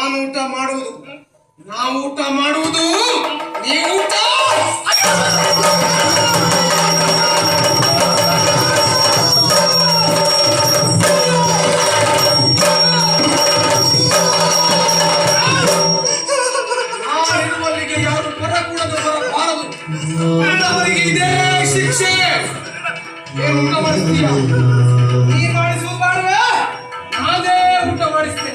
ನಾನು ಊಟ ಮಾಡುವುದು, ನಾವು ಊಟ ಮಾಡುವುದು, ನೀವು ಊಟ. ನಾನಿರುವಲ್ಲಿಗೆ ಯಾರು ಬರಕೂಡದು, ಬರಬಾರದು. ಅವರಿಗೆ ಇದೇ ಶಿಕ್ಷೆ. ಏನು ಊಟ ಮಾಡಿಸ್ತೀಯ? ನೀ ಮಾಡಿಸುವ ಬಾಳುವೆ, ನಾನೇ ಊಟ ಮಾಡಿಸ್ತೇನೆ.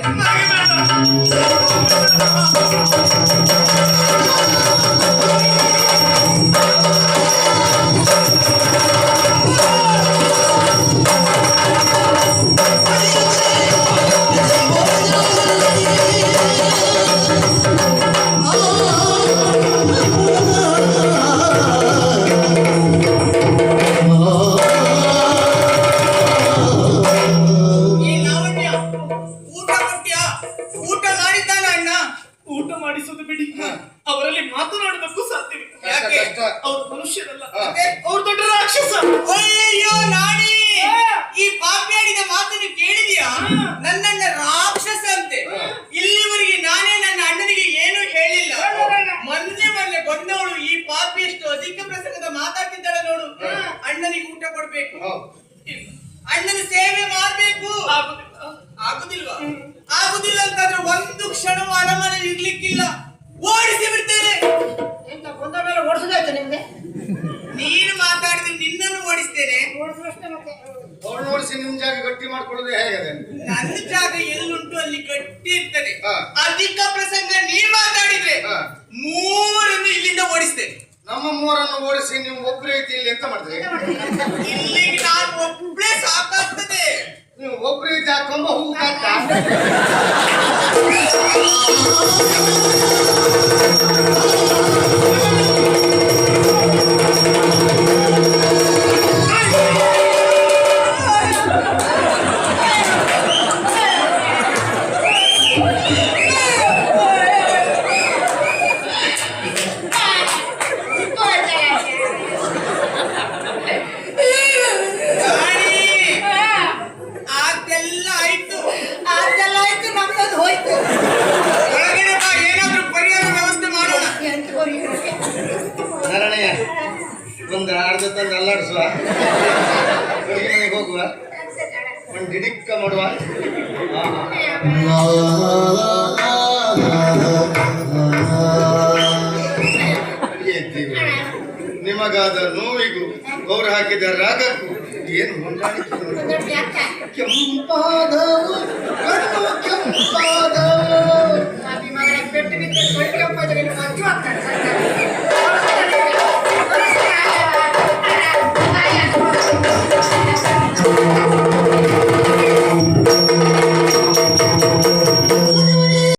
ಅಣ್ಣನಿಗೆ ಊಟ ಕೊಡ್ಬೇಕು, ಅಣ್ಣನ ಸೇವೆ ಮಾಡ್ಬೇಕು. ಆಗುದಿಲ್ವಾ? ಆಗುದಿಲ್ಲ ಅಂತಂದ್ರೆ ಒಂದು ಕ್ಷಣವೂ ಅರಮನೆ ಇರ್ಲಿಕ್ಕಿಲ್ಲ, ಓಡಿಸಿ ಬಿಡ್ತೇನೆ. ಬಂದ ಮೇಲೆ ಓಡಿಸೋದಾಯ್ತು ನಿಮ್ಗೆ? ನೀನು ಮಾತಾಡಿದ್ರೆ ನಿನ್ನನ್ನು ಓಡಿಸ್ತೇನೆ. ಓಡಿಸಿ ನಿಮ್ ಜಾಗ ಗಟ್ಟಿ ಮಾಡ್ಕೊಳ್ಳೋದೇ ಹೇಗೆ? ನನ್ನ ಜಾಗ ಎಲ್ಲುಂಟು ಅಲ್ಲಿ ಗಟ್ಟಿ ಇರ್ತದೆ. ಅಧಿಕ ಪ್ರಸಂಗ ನೀನ್ ಮಾತಾಡಿದ್ರೆ ಮೂರನ್ನು ಇಲ್ಲಿಂದ ಓಡಿಸ್ತೇನೆ. ನಮ್ಮ ಮೂರನ್ನು ಓಡಿಸಿ ನೀವು ಒಬ್ಬರೇ ಐತಿ ಇಲ್ಲಿ ಎಂತ ಮಾಡಿದ್ರೆ? ಇಲ್ಲಿಗೆ ನಾನು ಒಬ್ಬಳೇ ಸಾಕಾಗ್ತದೆ. ನೀವು ಒಬ್ಬರೇ ಐತಿ ಹಾಕೊಂಬ ಹೂ ಒಂದು ಅರ್ಧ ತಂದು ಅಲ್ಲಾಡಿಸುವ, ಅಡುಗೆ ಮನೆಗೆ ಹೋಗುವ, ಒಂದು ಡಿಡಿಕ್ಕ ಮಾಡುವ. ನಿಮಗಾದ ನೋವಿಗೂ ಅವರು ಹಾಕಿದ ರಾಗಕ್ಕೂ ಏನು ಹೊಂದಾಣಿಕೆ ನೋಡಿ. ಕೆಂಪಾದವು ಕೆಂಪಾದವು